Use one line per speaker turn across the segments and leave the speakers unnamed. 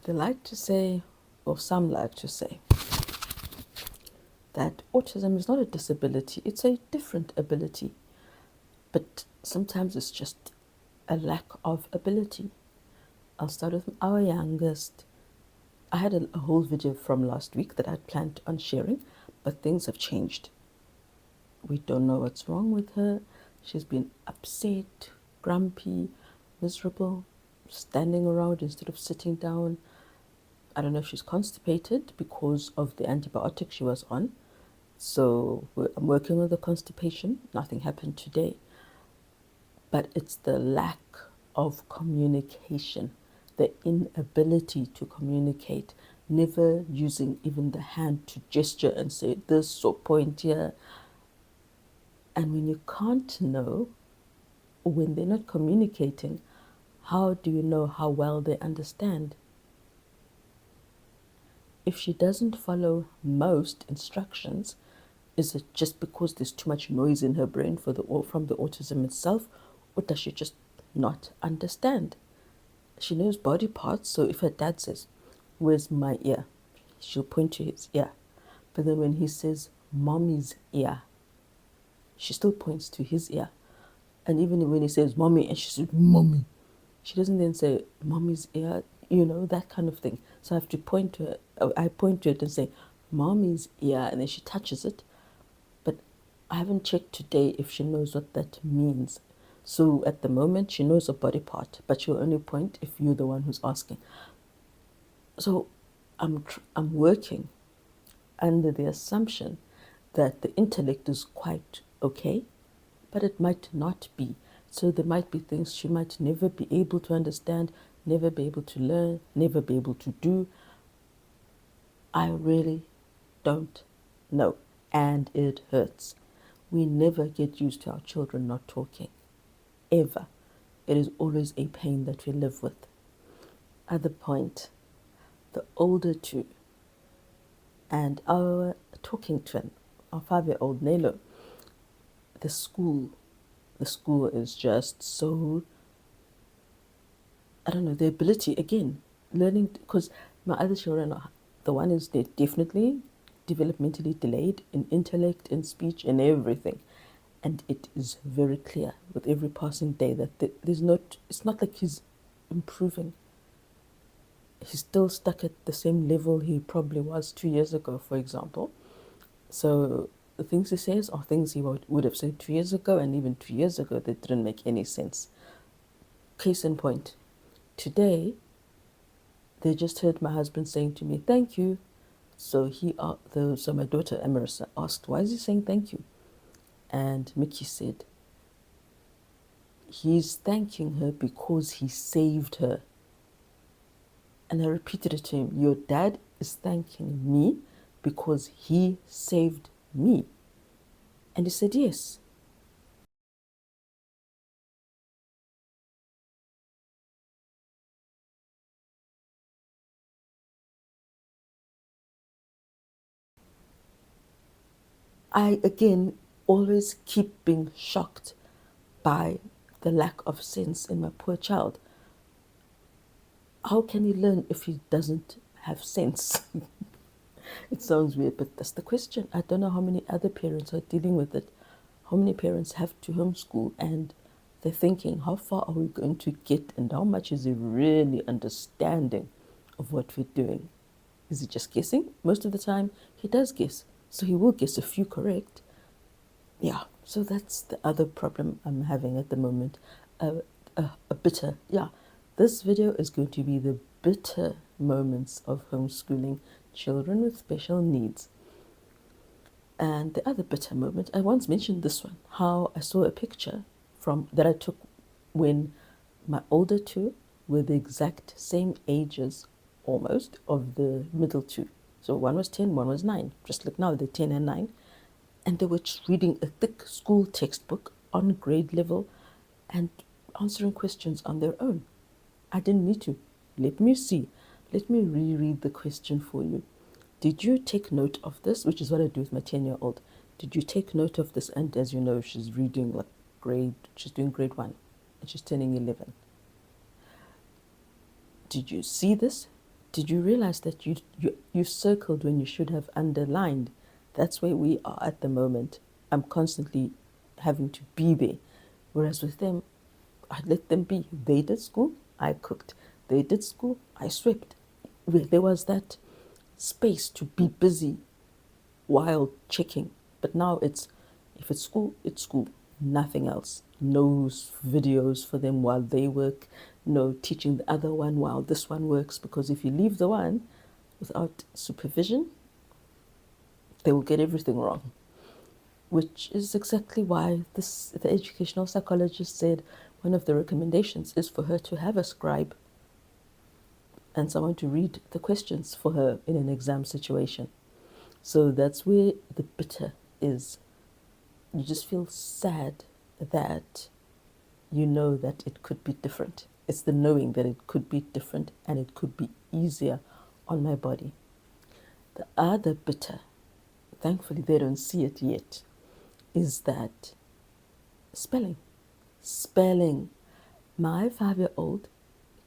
They like to say, or some like to say, that autism is not a disability, it's a different ability. But sometimes it's just a lack of ability. I'll start with our youngest. I had a whole video from last week that I'd planned on sharing, but things have changed. We don't know what's wrong with her. She's been upset, grumpy, miserable, standing around instead of sitting down. I don't know if she's constipated because of the antibiotic she was on. So I'm working with the constipation. Nothing happened today. But it's the lack of communication, the inability to communicate, never using even the hand to gesture and say this or point here. And when you can't know, or when they're not communicating, how do you know how well they understand? If she doesn't follow most instructions, is it just because there's too much noise in her brain from the autism itself, or does she just not understand? She knows body parts, so if her dad says, "Where's my ear?" she'll point to his ear. But then when he says, "Mommy's ear," she still points to his ear. And even when he says, "Mommy," and she says, "Mommy," she doesn't then say, "Mommy's ear," that kind of thing. So I have to point to her. I point to it and say, "Mommy's ear," and then she touches it. But I haven't checked today if she knows what that means. So at the moment, she knows a body part, but she'll only point if you're the one who's asking. So I'm working under the assumption that the intellect is quite okay, but it might not be. So there might be things she might never be able to understand, never be able to learn, never be able to do. I really don't know, and it hurts. We never get used to our children not talking, ever. It is always a pain that we live with. Other point, the older two, and our talking twin, our 5-year-old Nelo, the school is just so, I don't know, the ability, again, learning, because my other children, the one is definitely developmentally delayed in intellect, in speech, in everything. And it is very clear with every passing day that it's not like he's improving. He's still stuck at the same level he probably was 2 years ago, for example. So the things he says are things he would have said 2 years ago, and even 2 years ago, that didn't make any sense. Case in point, today, they just heard my husband saying to me, "Thank you." So so my daughter Emerissa asked, "Why is he saying thank you?" And Mickey said, "He's thanking her because he saved her." And I repeated it to him, "Your dad is thanking me because he saved me." And he said, "Yes." I, again, always keep being shocked by the lack of sense in my poor child. How can he learn if he doesn't have sense? It sounds weird, but that's the question. I don't know how many other parents are dealing with it. How many parents have to homeschool and they're thinking, how far are we going to get and how much is he really understanding of what we're doing? Is he just guessing? Most of the time, he does guess. So he will guess a few correct. Yeah, so that's the other problem I'm having at the moment. A bitter, yeah. This video is going to be the bitter moments of homeschooling children with special needs. And the other bitter moment, I once mentioned this one, how I saw a picture that I took when my older two were the exact same ages, almost, of the middle two. So one was 10, one was 9. Just like now, they're 10 and 9. And they were just reading a thick school textbook on grade level and answering questions on their own. I didn't need to. Let me see. Let me reread the question for you. Did you take note of this? Which is what I do with my 10-year-old. Did you take note of this? And as you know, she's reading she's doing grade 1 and she's turning 11. Did you see this? Did you realize that you circled when you should have underlined? That's where we are at the moment. I'm constantly having to be there. Whereas with them, I let them be. They did school, I cooked. They did school, I swept. There was that space to be busy while checking. But now if it's school, nothing else. No videos for them while they work, no teaching the other one while this one works, because if you leave the one without supervision, they will get everything wrong. Which is exactly why the educational psychologist said one of the recommendations is for her to have a scribe and someone to read the questions for her in an exam situation. So that's where the bitter is. You just feel sad that you know that it could be different. It's the knowing that it could be different and it could be easier on my body. The other bitter, thankfully they don't see it yet, is that spelling. Spelling. My 5-year-old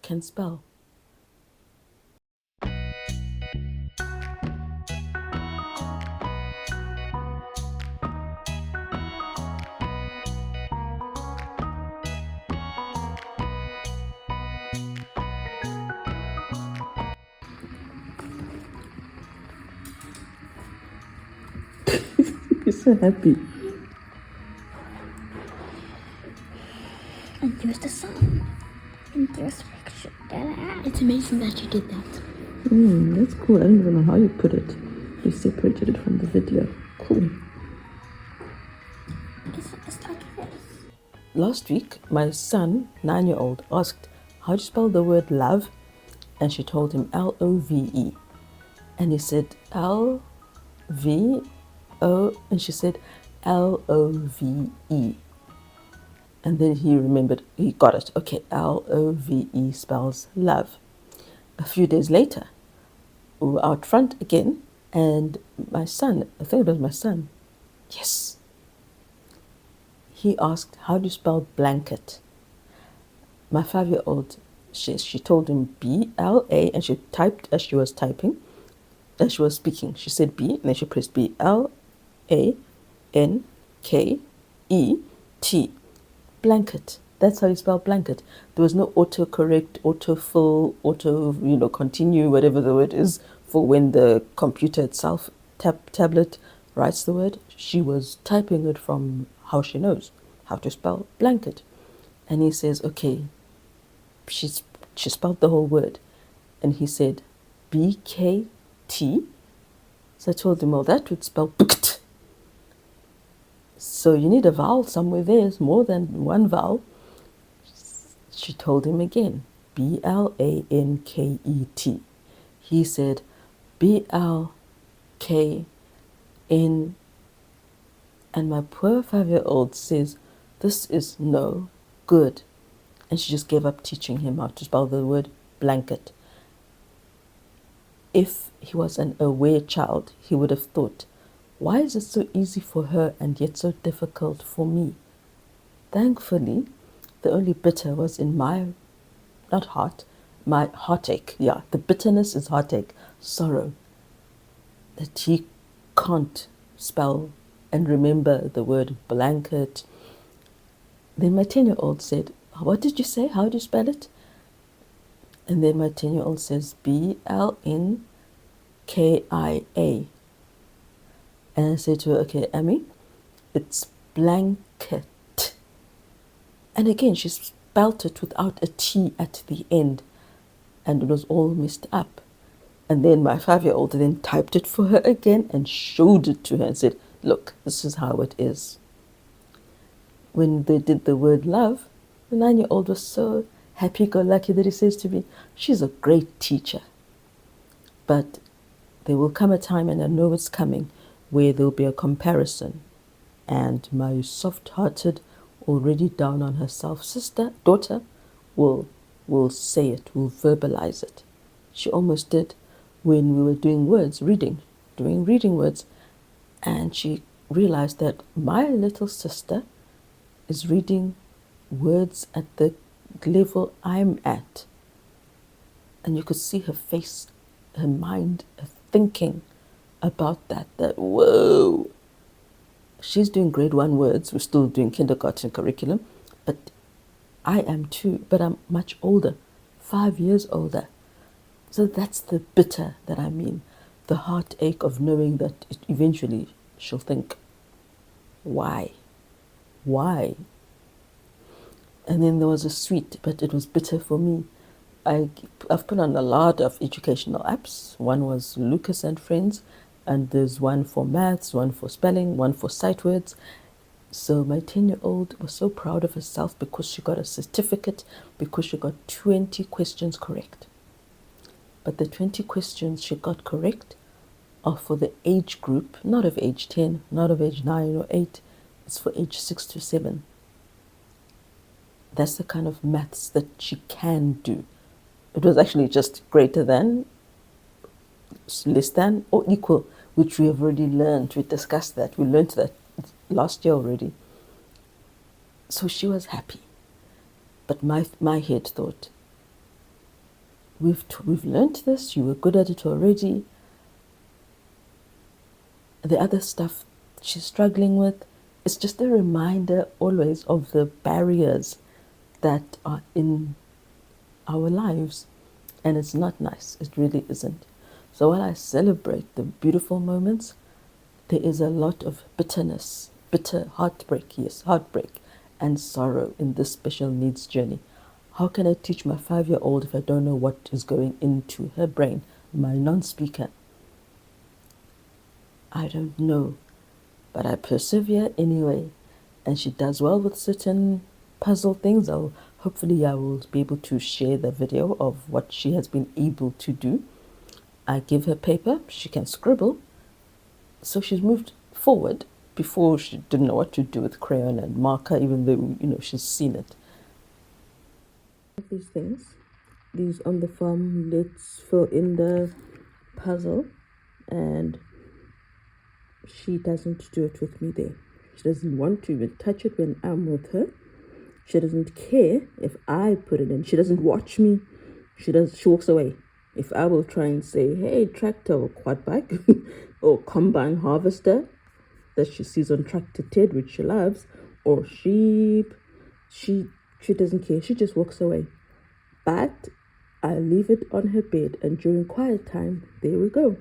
can spell. You're so happy.
And here's the song. And here's the picture. It's amazing that you did that.
That's cool. I don't even know how you put it. You separated it from the video. Cool.
It's like this.
Last week, my son, 9-year-old, asked, how do you spell the word love? And she told him Love. And he said Lvo, and she said Love. And then he remembered, he got it. Okay, Love spells love. A few days later, we were out front again, and my son, I think it was my son, yes, he asked, how do you spell blanket? My 5-year-old, she told him BLA, and she typed as she was typing, as she was speaking. She said B, and then she pressed BLANKET. Blanket. That's how you spell blanket. There was no autocorrect, autofill, continue, whatever the word is, for when the computer itself, tablet, writes the word. She was typing it from how she knows how to spell blanket. And he says, okay, she spelled the whole word. And he said, BKT. So I told him, well, that would spell BKT. So you need a vowel somewhere there. It's more than one vowel. She told him again, BLANKET. He said, BLKN. And my poor 5-year-old says, this is no good. And she just gave up teaching him how to spell the word blanket. If he was an aware child, he would have thought, why is it so easy for her and yet so difficult for me? Thankfully, the only bitter was in my heartache. Yeah, the bitterness is heartache, sorrow, that he can't spell and remember the word blanket. Then my 10-year-old said, what did you say? How do you spell it? And then my 10-year-old says BLNKIA. And I said to her, okay, Amy, it's blanket. And again, she spelt it without a T at the end. And it was all messed up. And then my 5-year-old then typed it for her again and showed it to her and said, look, this is how it is. When they did the word love, the 9-year-old was so happy-go-lucky that he says to me, she's a great teacher. But there will come a time, and I know it's coming, where there'll be a comparison. And my soft-hearted, already down on herself daughter will say it, will verbalize it. She almost did when we were doing reading words, and she realized that my little sister is reading words at the level I'm at. And you could see her face her mind thinking about that, whoa, she's doing grade 1 words, we're still doing kindergarten curriculum, but I am too, but I'm much older, 5 years older. So that's the bitter that I mean, the heartache of knowing that eventually she'll think, why? Why? And then there was a sweet, but it was bitter for me. I've put on a lot of educational apps. One was Lucas and Friends, and there's one for maths, one for spelling, one for sight words. So my 10-year-old was so proud of herself because she got a certificate, because she got 20 questions correct. But the 20 questions she got correct are for the age group, not of age 10, not of age 9 or 8. It's for age 6 to 7. That's the kind of maths that she can do. It was actually just greater than, less than, or equal, which we have already learned. We discussed that. We learned that last year already. So she was happy. But my head thought, we've learned this. You were good at it already. The other stuff she's struggling with, it's just a reminder always of the barriers that are in our lives, and it's not nice. It really isn't. So while I celebrate the beautiful moments, there is a lot of bitterness, bitter heartbreak, yes, heartbreak and sorrow in this special needs journey. How can I teach my 5-year-old if I don't know what is going into her brain, my non-speaker? I don't know, but I persevere anyway, and she does well with certain puzzle things. Hopefully I will be able to share the video of what she has been able to do. I give her paper, she can scribble, so she's moved forward. Before she didn't know what to do with crayon and marker, even though she's seen it. These things, these on the farm, let's fill in the puzzle, and she doesn't do it with me there. She doesn't want to even touch it when I'm with her. She doesn't care if I put it in. She doesn't watch me. She walks away. If I will try and say, hey, tractor or quad bike or combine harvester that she sees on Tractor Ted, which she loves, or sheep, she doesn't care. She just walks away. But I leave it on her bed, and during quiet time, there we go.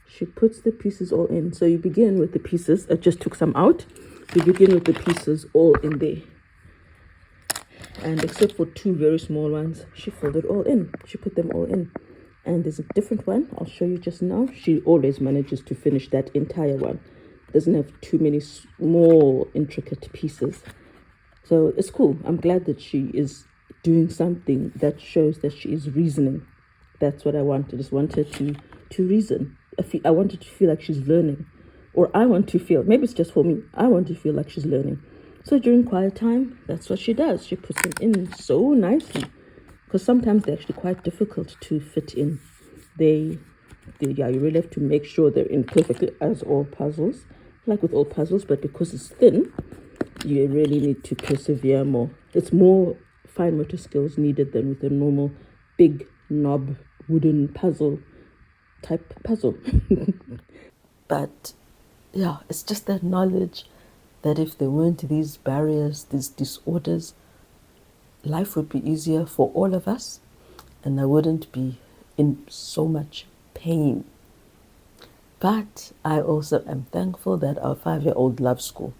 She puts the pieces all in. So you begin with the pieces. I just took some out. You begin with the pieces all in there. And except for 2 very small ones, she filled it all in. She put them all in. And there's a different one I'll show you just now. She always manages to finish that entire one. Doesn't have too many small, intricate pieces. So it's cool. I'm glad that she is doing something that shows that she is reasoning. That's what I want. I just want her to reason. I want her to feel like she's learning. Or I want to feel, maybe it's just for me, I want to feel like she's learning. So during quiet time, that's what she does. She puts them in so nicely. Because sometimes they're actually quite difficult to fit in. You really have to make sure they're in perfectly, as all puzzles. Like with all puzzles, but because it's thin, you really need to persevere more. It's more fine motor skills needed than with a normal big knob wooden puzzle type puzzle. But yeah, it's just that knowledge that if there weren't these barriers, these disorders, life would be easier for all of us, and I wouldn't be in so much pain. But I also am thankful that our 5-year-old loves school,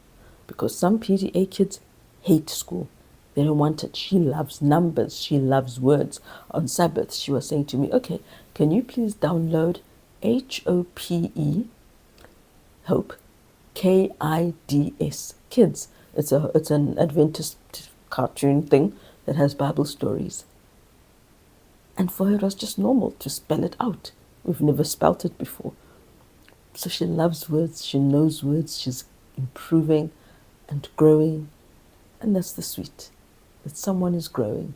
because some PDA kids hate school. They don't want it. She loves numbers. She loves words. On Sabbath, she was saying to me, okay, can you please download HOPE, Hope, KIDS, Kids. It's an Adventist cartoon thing that has Bible stories. And for her, it was just normal to spell it out. We've never spelt it before. So she loves words, she knows words, she's improving and growing. And that's the sweet, that someone is growing.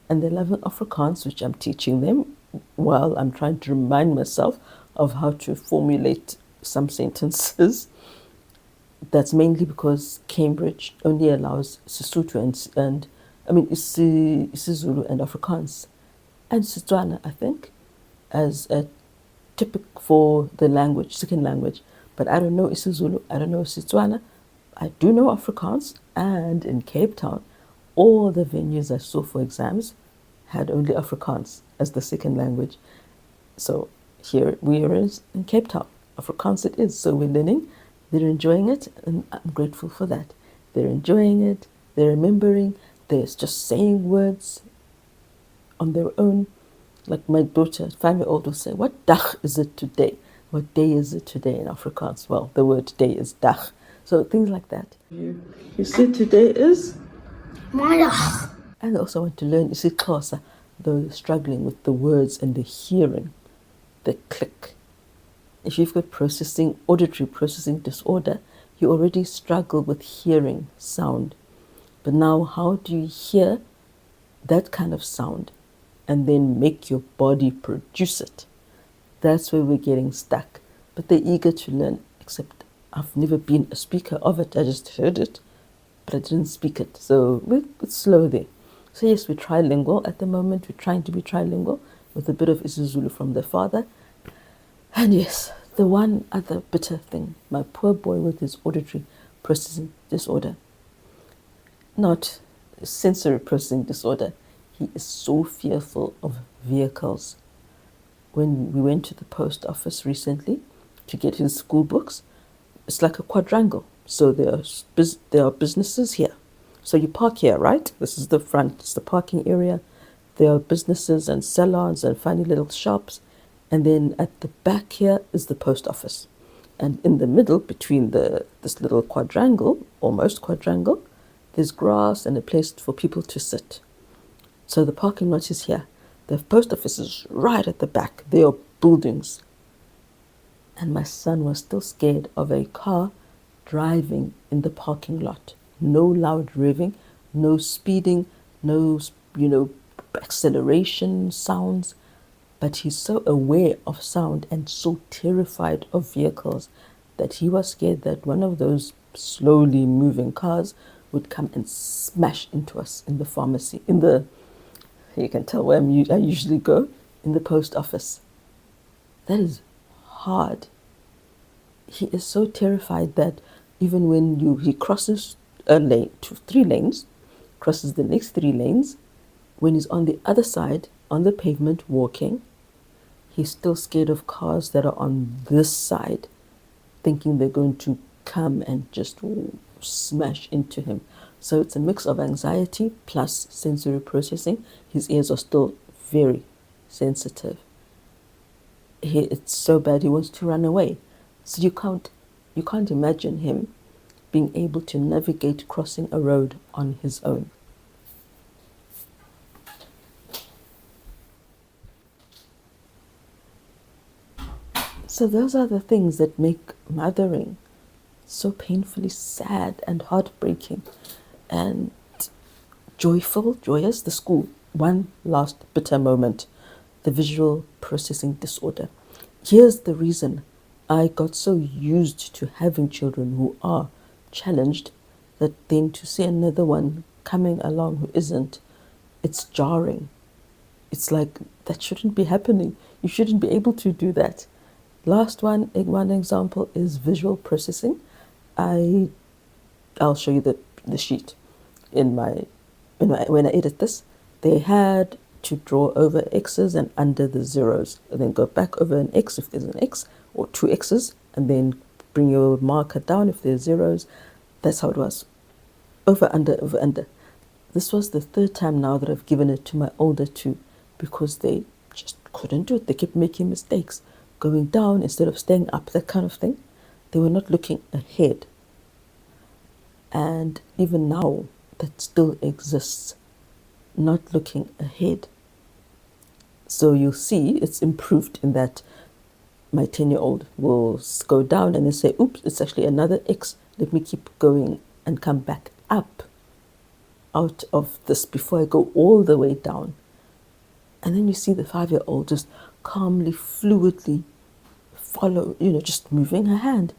And they're loving Afrikaans, which I'm teaching them while I'm trying to remind myself of how to formulate some sentences. That's mainly because Cambridge only allows Sesotho and I mean isiZulu and Afrikaans and Setswana, I think, as a typical for the language, second language. But I don't know isiZulu, I don't know Setswana, I do know Afrikaans, and in Cape Town, all the venues I saw for exams had only Afrikaans as the second language. So here we are in Cape Town. Afrikaans it is. So we're learning. They're enjoying it, and I'm grateful for that. They're enjoying it. They're remembering. They're just saying words on their own. Like my daughter, 5-year-old, will say, "What dag is it today? What day is it today?" in Afrikaans. Well, the word day is dag. So things like that. You see, today is.
Maandag.
And I also want to learn isiXhosa, though struggling with the words and the hearing, the click. If you've got auditory processing disorder, you already struggle with hearing sound. But now, how do you hear that kind of sound and then make your body produce it? That's where we're getting stuck. But they're eager to learn, except I've never been a speaker of it. I just heard it, but I didn't speak it. So it's slow there. So yes, we're trilingual at the moment. We're trying to be trilingual with a bit of isiZulu from their father. And yes, the one other bitter thing, my poor boy with his auditory processing disorder, not sensory processing disorder, he is so fearful of vehicles. When we went to the post office recently to get his school books, it's like a quadrangle. So there are businesses here. So you park here, right? This is the front, it's the parking area. There are businesses and salons and funny little shops. And then at the back here is the post office. And in the middle, between this little quadrangle, almost quadrangle, there's grass and a place for people to sit. So the parking lot is here. The post office is right at the back. There are buildings. And my son was still scared of a car driving in the parking lot. No loud revving, no speeding, no, acceleration sounds. But he's so aware of sound and so terrified of vehicles that he was scared that one of those slowly moving cars would come and smash into us in the pharmacy, you can tell where I usually go, in the post office. That is hard. He is so terrified that even when he crosses a lane, 3 lanes, crosses the next 3 lanes, when he's on the other side, on the pavement walking, he's still scared of cars that are on this side, thinking they're going to come and just smash into him. So it's a mix of anxiety plus sensory processing. His ears are still very sensitive. It's so bad he wants to run away. So you can't imagine him being able to navigate crossing a road on his own. So those are the things that make mothering so painfully sad and heartbreaking and joyous. The school, one last bitter moment, the visual processing disorder. Here's the reason I got so used to having children who are challenged that then to see another one coming along who isn't, it's jarring. It's like, that shouldn't be happening. You shouldn't be able to do that. Last one example is visual processing. I'll show you the sheet when I edit this. They had to draw over X's and under the zeros, and then go back over an X if there's an X, or 2 X's, and then bring your marker down if there's zeros. That's how it was. Over, under. This was the 3rd time now that I've given it to my older 2, because they just couldn't do it. They kept making mistakes, going down instead of staying up, that kind of thing. They were not looking ahead. And even now, that still exists, not looking ahead. So you'll see it's improved in that my 10-year-old will go down and then say, oops, it's actually another X. Let me keep going and come back up out of this before I go all the way down. And then you see the 5-year-old just calmly, fluidly follow, just moving her hand.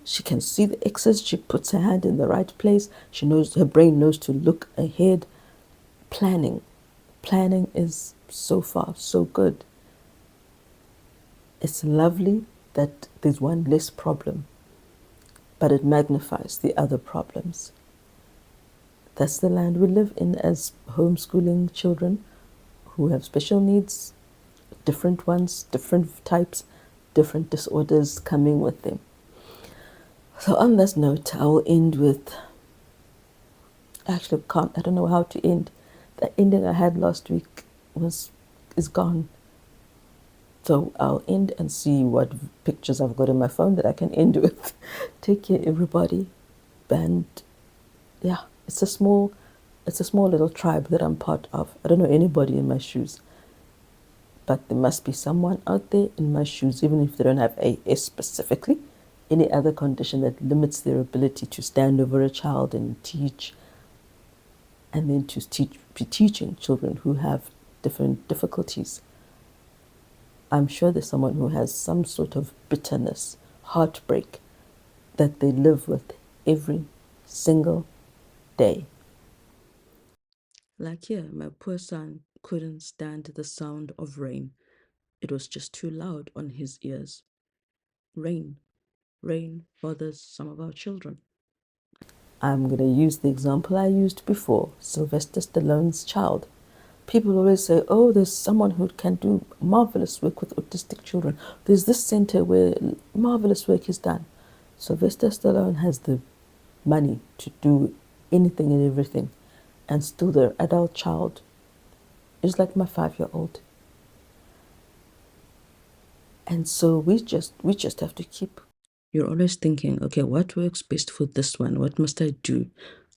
She can see the X's. She puts her hand in the right place. She knows, her brain knows to look ahead. Planning is so far so good. It's lovely that there's one less problem, but it magnifies the other problems. That's the land we live in as homeschooling children who have special needs, different ones, different types, different disorders coming with them. So on this note, I will end with, I don't know how to end. The ending I had last week is gone. So I'll end and see what pictures I've got on my phone that I can end with. Take care, everybody. And yeah, it's a small little tribe that I'm part of. I don't know anybody in my shoes, but there must be someone out there in my shoes, even if they don't have AS specifically, any other condition that limits their ability to stand over a child and teach, and then to be teaching children who have different difficulties. I'm sure there's someone who has some sort of bitterness, heartbreak that they live with every single day. Like here, my poor son couldn't stand the sound of rain. It was just too loud on his ears. Rain bothers some of our children. I'm going to use the example I used before, Sylvester Stallone's child. People always say, oh, there's someone who can do marvelous work with autistic children. There's this center where marvelous work is done. Sylvester Stallone has the money to do anything and everything, and still their adult child is like my 5-year-old. And so we just have to keep. You're always thinking, okay, what works best for this one? What must I do?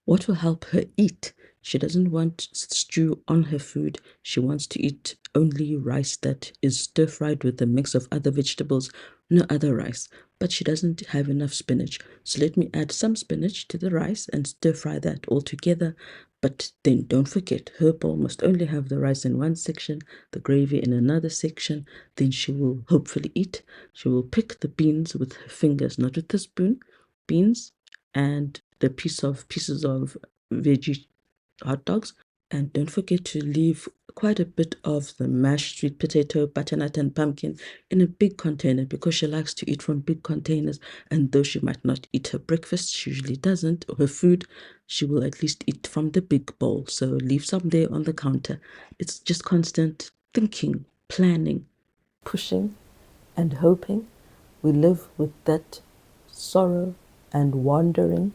What will help her eat? She doesn't want stew on her food. She wants to eat only rice that is stir-fried with a mix of other vegetables, no other rice. But she doesn't have enough spinach. So let me add some spinach to the rice and stir-fry that all together. But then don't forget, her bowl must only have the rice in one section, the gravy in another section. Then she will hopefully eat. She will pick the beans with her fingers, not with the spoon. Beans and the pieces of veggie hot dogs. And don't forget to leave quite a bit of the mashed sweet potato, butternut, and pumpkin in a big container because she likes to eat from big containers. And though she might not eat her breakfast, she usually doesn't, or her food, she will at least eat from the big bowl. So leave some there on the counter. It's just constant thinking, planning, pushing, and hoping. We live with that sorrow and wandering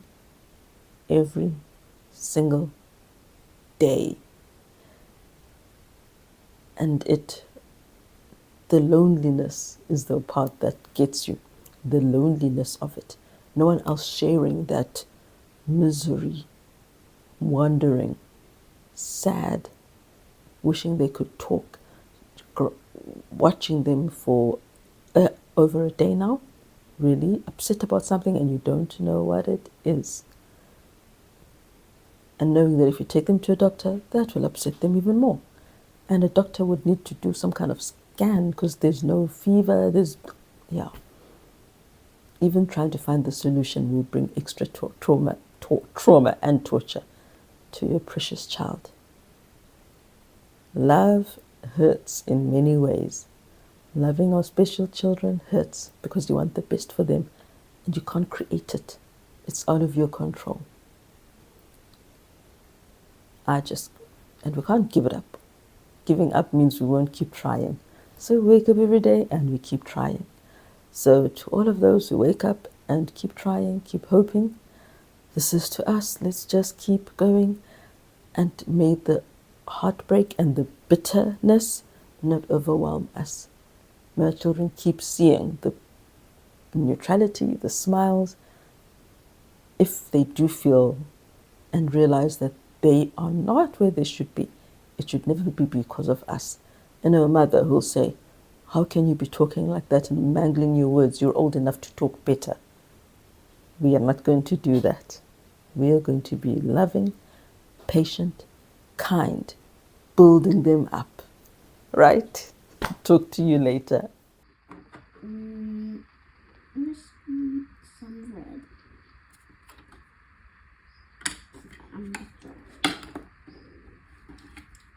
every single day. And the loneliness is the part that gets you. The loneliness of it. No one else sharing that misery, wandering, sad, wishing they could talk, watching them for over a day now, really upset about something and you don't know what it is. And knowing that if you take them to a doctor, that will upset them even more. And a doctor would need to do some kind of scan because there's no fever, Even trying to find the solution will bring extra trauma and torture to your precious child. Love hurts in many ways. Loving our special children hurts because you want the best for them and you can't create it. It's out of your control. And we can't give it up. Giving up means we won't keep trying. So we wake up every day and we keep trying. So to all of those who wake up and keep trying, keep hoping, this is to us. Let's just keep going, and may the heartbreak and the bitterness not overwhelm us. May our children keep seeing the neutrality, the smiles, if they do feel and realize that they are not where they should be. It should never be because of us. And a mother who'll say, how can you be talking like that and mangling your words? You're old enough to talk better. We are not going to do that. We are going to be loving, patient, kind, building them up. Right? Talk to you later.
I'm gonna squeeze some red. Blue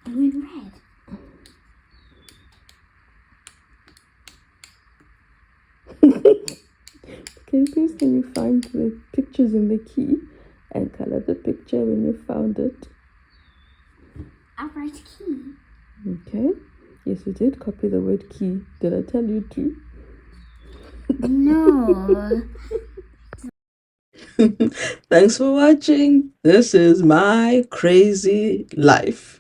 and red.
Okay, please can you find the pictures in the key and color the picture when you found it?
I'll write key.
Okay. Yes, you did. Copy the word key. Did I tell you to?
No.
Thanks for watching. This is my crazy life.